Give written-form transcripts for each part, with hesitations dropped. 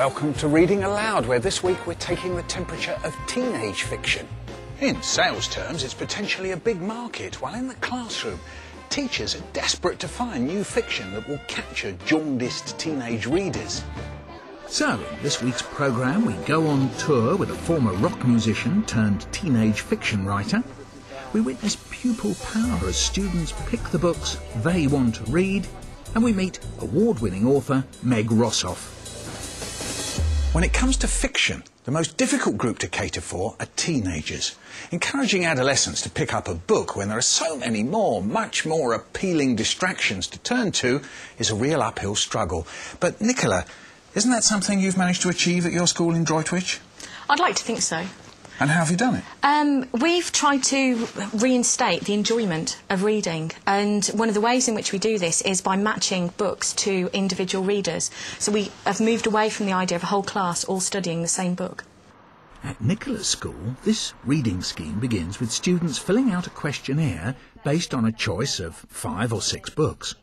Welcome to Reading Aloud, where this week we're taking the temperature of teenage fiction. In sales terms, it's potentially a big market, while in the classroom, teachers are desperate to find new fiction that will capture jaundiced teenage readers. So, in this week's programme, we go on tour with a former rock musician turned teenage fiction writer. We witness pupil power as students pick the books they want to read, and we meet award-winning author Meg Rosoff. When it comes to fiction, the most difficult group to cater for are teenagers. Encouraging adolescents to pick up a book when there are so many more, much more appealing distractions to turn to is a real uphill struggle. But Nicola, isn't that something you've managed to achieve at your school in Droitwich? I'd like to think so. And how have you done it? We've tried to reinstate the enjoyment of reading, and one of the ways in which we do this is by matching books to individual readers. So we have moved away from the idea of a whole class all studying the same book. At Nicola's school, this reading scheme begins with students filling out a questionnaire based on a choice of 5 or 6 books.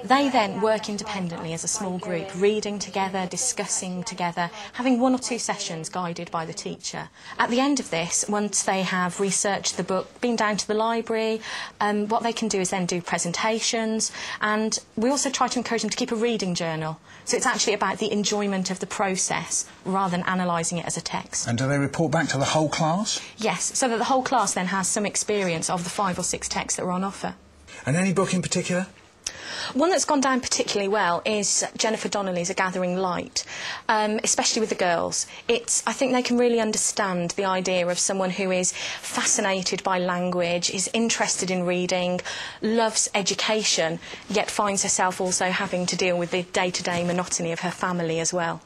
They then work independently as a small group, reading together, discussing together, having 1 or 2 sessions guided by the teacher. At the end of this, once they have researched the book, been down to the library, what they can do is then do presentations, and we also try to encourage them to keep a reading journal. So it's actually about the enjoyment of the process rather than analysing it as a text. And do they report back to the whole class? Yes, so that the whole class then has some experience of the 5 or 6 texts that are on offer. And any book in particular? One that's gone down particularly well is Jennifer Donnelly's A Gathering Light, especially with the girls. I think they can really understand the idea of someone who is fascinated by language, is interested in reading, loves education, yet finds herself also having to deal with the day-to-day monotony of her family as well.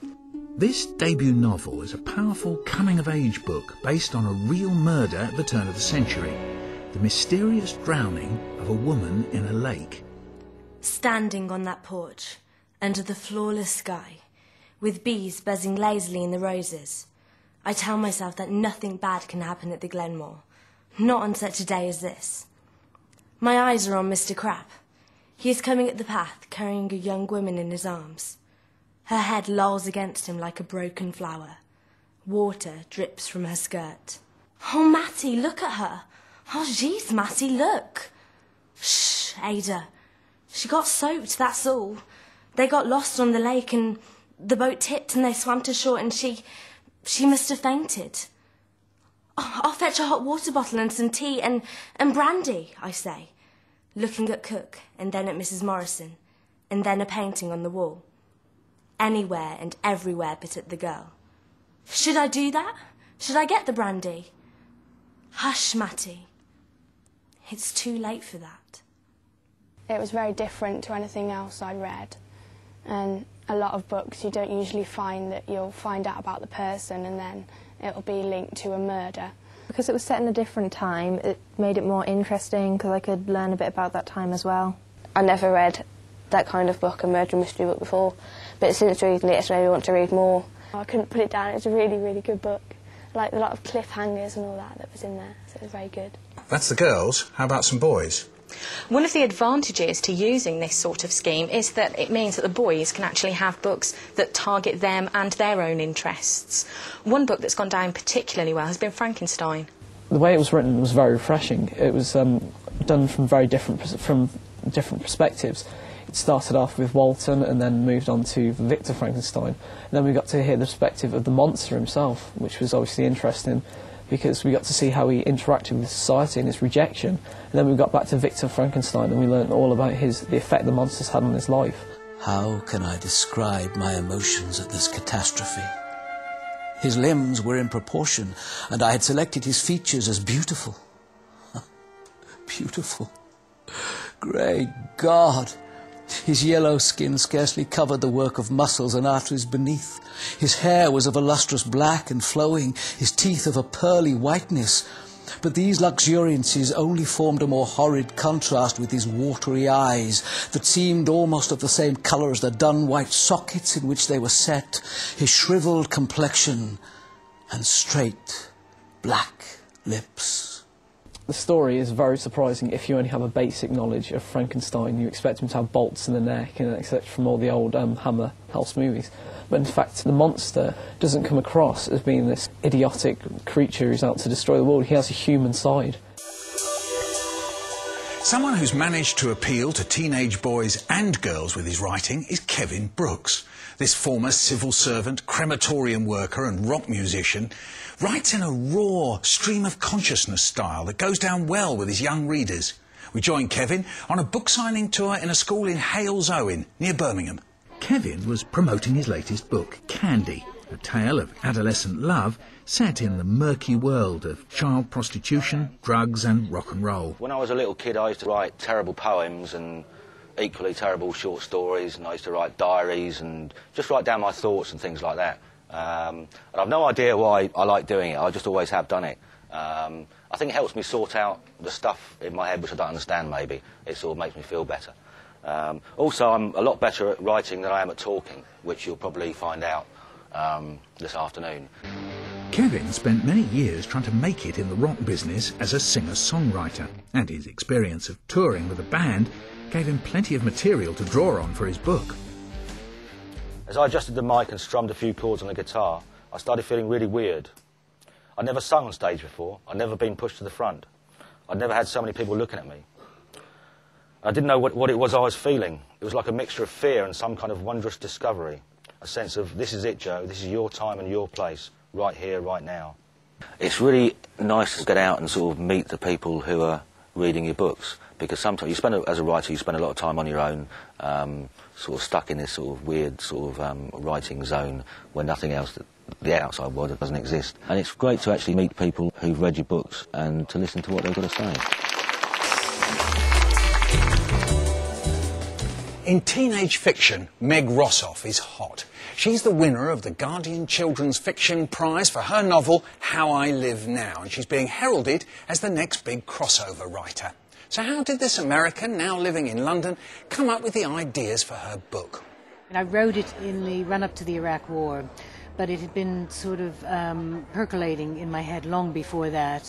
This debut novel is a powerful coming-of-age book based on a real murder at the turn of the century, the mysterious drowning of a woman in a lake. Standing on that porch, under the flawless sky, with bees buzzing lazily in the roses, I tell myself that nothing bad can happen at the Glenmore, not on such a day as this. My eyes are on Mr. Crap. He is coming up the path, carrying a young woman in his arms. Her head lolls against him like a broken flower. Water drips from her skirt. Oh, Matty, look at her. Oh, jeez, Matty, look. Shh, Ada. She got soaked, that's all. They got lost on the lake and the boat tipped and they swam to shore and she must have fainted. Oh, I'll fetch a hot water bottle and some tea and brandy, I say, looking at Cook and then at Mrs. Morrison and then a painting on the wall. Anywhere and everywhere but at the girl. Should I do that? Should I get the brandy? Hush, Matty. It's too late for that. It was very different to anything else I'd read, and a lot of books you don't usually find that you'll find out about the person and then it'll be linked to a murder. Because it was set in a different time, it made it more interesting because I could learn a bit about that time as well. I never read that kind of book, a murder mystery book, before, but since reading it, it's made me want to read more. I couldn't put it down. It's a really, really good book. I liked a lot of cliffhangers and all that was in there, so it was very good. That's the girls. How about some boys? One of the advantages to using this sort of scheme is that it means that the boys can actually have books that target them and their own interests. One book that's gone down particularly well has been Frankenstein. The way it was written was very refreshing. It was done from different perspectives. It started off with Walton and then moved on to Victor Frankenstein. And then we got to hear the perspective of the monster himself, which was obviously interesting, because we got to see how he interacted with society and his rejection. And then we got back to Victor Frankenstein and we learned all about the effect the monsters had on his life. How can I describe my emotions at this catastrophe? His limbs were in proportion, and I had selected his features as beautiful. Beautiful. Great God! His yellow skin scarcely covered the work of muscles and arteries beneath. His hair was of a lustrous black and flowing, his teeth of a pearly whiteness. But these luxuriancies only formed a more horrid contrast with his watery eyes, that seemed almost of the same colour as the dun white sockets in which they were set, his shrivelled complexion, and straight black lips. The story is very surprising if you only have a basic knowledge of Frankenstein. You expect him to have bolts in the neck and etc. from all the old Hammer House movies. But in fact, the monster doesn't come across as being this idiotic creature who's out to destroy the world. He has a human side. Someone who's managed to appeal to teenage boys and girls with his writing is Kevin Brooks. This former civil servant, crematorium worker and rock musician writes in a raw, stream-of-consciousness style that goes down well with his young readers. We join Kevin on a book signing tour in a school in Halesowen, near Birmingham. Kevin was promoting his latest book, Candy, a tale of adolescent love set in the murky world of child prostitution, drugs and rock and roll. When I was a little kid, I used to write terrible poems and equally terrible short stories, and I used to write diaries and just write down my thoughts and things like that. And I've no idea why I like doing it, I just always have done it. I think it helps me sort out the stuff in my head which I don't understand, maybe. It sort of makes me feel better. Also, I'm a lot better at writing than I am at talking, which you'll probably find out this afternoon. Kevin spent many years trying to make it in the rock business as a singer-songwriter, and his experience of touring with a band gave him plenty of material to draw on for his book. As I adjusted the mic and strummed a few chords on the guitar, I started feeling really weird. I'd never sung on stage before, I'd never been pushed to the front, I'd never had so many people looking at me. I didn't know what it was I was feeling. It was like a mixture of fear and some kind of wondrous discovery. A sense of, this is it, Joe, this is your time and your place, right here, right now. It's really nice to get out and sort of meet the people who are reading your books, because sometimes as a writer, you spend a lot of time on your own, sort of stuck in this sort of weird sort of writing zone where nothing else, the outside world, doesn't exist. And it's great to actually meet people who've read your books and to listen to what they've got to say. In teenage fiction, Meg Rosoff is hot. She's the winner of the Guardian Children's Fiction Prize for her novel How I Live Now, and she's being heralded as the next big crossover writer. So how did this American, now living in London, come up with the ideas for her book? I wrote it in the run-up to the Iraq War, but it had been sort of percolating in my head long before that.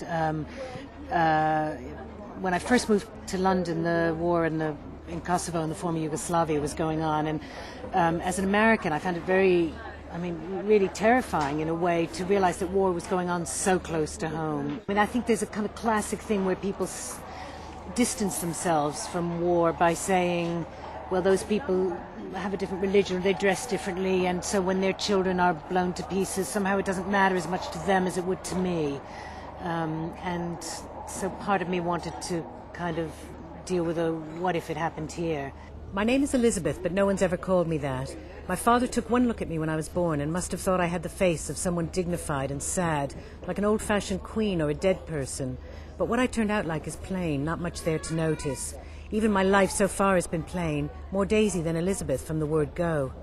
When I first moved to London, the war in Kosovo and the former Yugoslavia was going on, and as an American I found it really terrifying in a way to realize that war was going on so close to home. I think there's a kind of classic thing where people distance themselves from war by saying, well, those people have a different religion, or they dress differently, and so when their children are blown to pieces, somehow it doesn't matter as much to them as it would to me. And so part of me wanted to kind of deal with what if it happened here. My name is Elizabeth, but no one's ever called me that. My father took one look at me when I was born and must have thought I had the face of someone dignified and sad, like an old-fashioned queen or a dead person. But what I turned out like is plain, not much there to notice. Even my life so far has been plain, more Daisy than Elizabeth from the word go.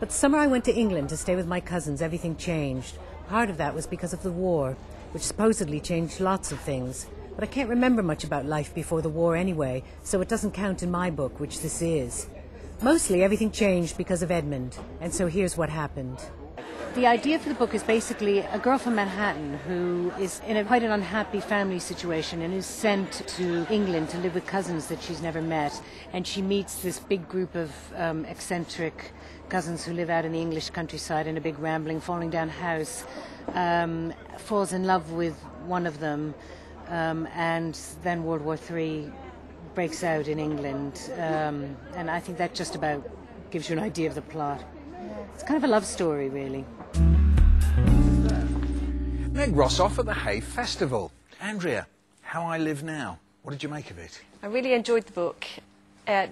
But the summer I went to England to stay with my cousins, everything changed. Part of that was because of the war, which supposedly changed lots of things. But I can't remember much about life before the war anyway, so it doesn't count in my book, which this is. Mostly everything changed because of Edmund, and so here's what happened. The idea for the book is basically a girl from Manhattan who is in quite an unhappy family situation and is sent to England to live with cousins that she's never met. And she meets this big group of eccentric cousins who live out in the English countryside in a big rambling, falling down house, falls in love with one of them, and then World War III breaks out in England. And I think that just about gives you an idea of the plot. It's kind of a love story, really. Meg Rosoff at the Hay Festival. Andrea, How I Live Now. What did you make of it? I really enjoyed the book.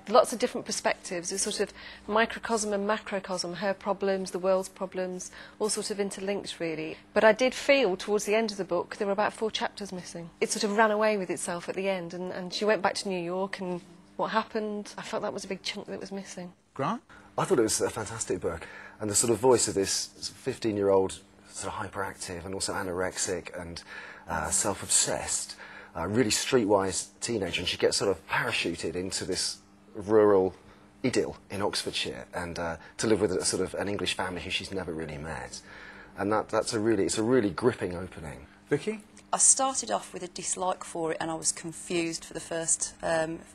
Lots of different perspectives. It was sort of microcosm and macrocosm, her problems, the world's problems, all sort of interlinked, really. But I did feel towards the end of the book there were about 4 chapters missing. It sort of ran away with itself at the end, and she went back to New York, and what happened, I felt that was a big chunk that was missing. Grant? I thought it was a fantastic book, and the sort of voice of this 15-year-old sort of hyperactive and also anorexic and self-obsessed, really streetwise teenager, and she gets sort of parachuted into this rural idyll in Oxfordshire and to live with an English family who she's never really met, and it's a really gripping opening. Vicky? I started off with a dislike for it and I was confused for the first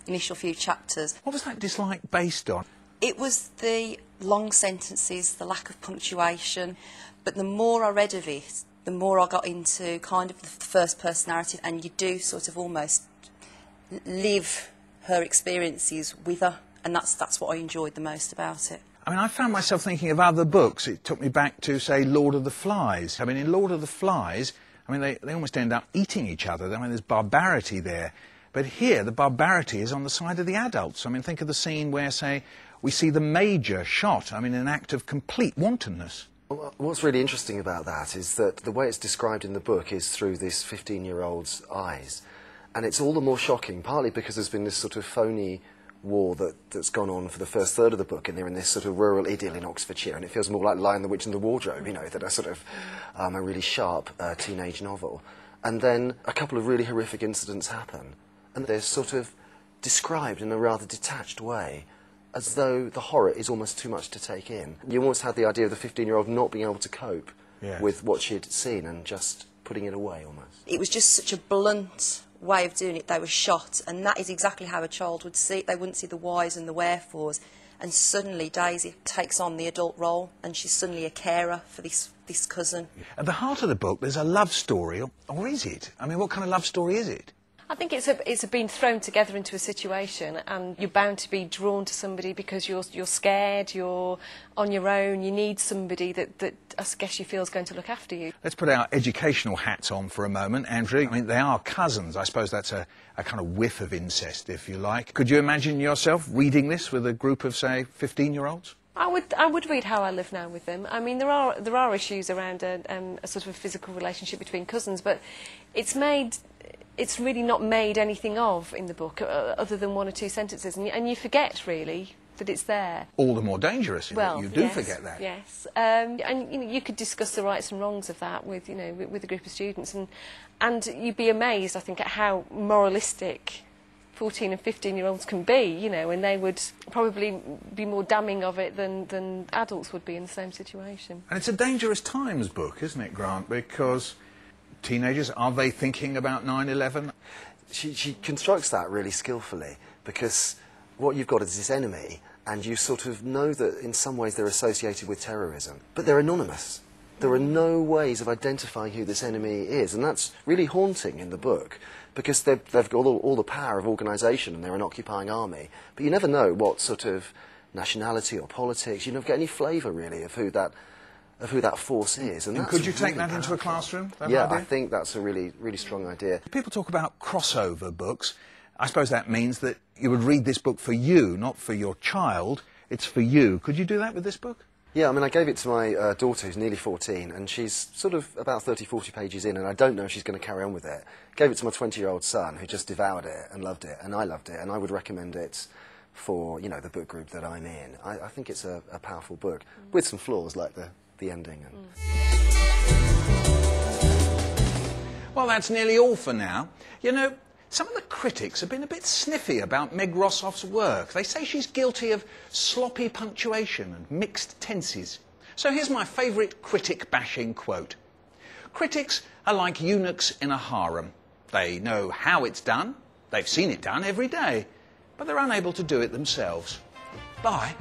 initial few chapters. What was that dislike based on? It was the long sentences, the lack of punctuation, but the more I read of it, the more I got into kind of the first person narrative, and you do sort of almost live her experiences with her, and that's what I enjoyed the most about it. I mean, I found myself thinking of other books. It took me back to, say, Lord of the Flies. I mean, in Lord of the Flies, I mean, they almost end up eating each other. I mean, there's barbarity there. But here, the barbarity is on the side of the adults. I mean, think of the scene where, say, we see the Major shot, I mean, an act of complete wantonness. Well, what's really interesting about that is that the way it's described in the book is through this 15-year-old's eyes. And it's all the more shocking, partly because there's been this sort of phony war that's gone on for the first third of the book, and they're in this sort of rural idyll in Oxfordshire, and it feels more like Lion, the Witch and the Wardrobe, you know, that are sort of a really sharp teenage novel. And then a couple of really horrific incidents happen, and they're sort of described in a rather detached way, as though the horror is almost too much to take in. You almost had the idea of the 15-year-old not being able to cope with what she'd seen and just putting it away almost. It was just such a blunt way of doing it. They were shot, and that is exactly how a child would see it. They wouldn't see the whys and the wherefores, and suddenly Daisy takes on the adult role, and she's suddenly a carer for this cousin. At the heart of the book, there's a love story, or is it? I mean, what kind of love story is it? I think it's being thrown together into a situation, and you're bound to be drawn to somebody because you're scared, you're on your own, you need somebody that I guess you feel is going to look after you. Let's put our educational hats on for a moment, Andrea. I mean, they are cousins. I suppose that's a kind of whiff of incest, if you like. Could you imagine yourself reading this with a group of, say, 15-year-olds? I would read How I Live Now with them. I mean, there are issues around a sort of a physical relationship between cousins, but it's really not made anything of in the book, other than one or two sentences, and you forget, really, that it's there. All the more dangerous, well, you do forget that. Yes, and you could discuss the rights and wrongs of that with a group of students, and you'd be amazed, I think, at how moralistic 14 and 15-year-olds can be, and they would probably be more damning of it than adults would be in the same situation. And it's a dangerous times book, isn't it, Grant? Because teenagers, are they thinking about 9/11? She constructs that really skillfully, because what you've got is this enemy, and you sort of know that in some ways they're associated with terrorism, but they're anonymous. There are no ways of identifying who this enemy is, and that's really haunting in the book, because they've got all the power of organisation, and they're an occupying army, but you never know what sort of nationality or politics, you never get any flavour really of who that force is. And could you take really that into a classroom? Yeah, idea? I think that's a really, really strong idea. People talk about crossover books. I suppose that means that you would read this book for you, not for your child. It's for you. Could you do that with this book? Yeah, I mean, I gave it to my daughter, who's nearly 14, and she's sort of about 30, 40 pages in, and I don't know if she's going to carry on with it. Gave it to my 20-year-old son, who just devoured it and loved it, and I loved it, and I would recommend it for, the book group that I'm in. I think it's a powerful book, with some flaws, like the ending. Well, that's nearly all for now. Some of the critics have been a bit sniffy about Meg Rosoff's work. They say she's guilty of sloppy punctuation and mixed tenses. So here's my favourite critic-bashing quote. Critics are like eunuchs in a harem. They know how it's done, they've seen it done every day, but they're unable to do it themselves. Bye.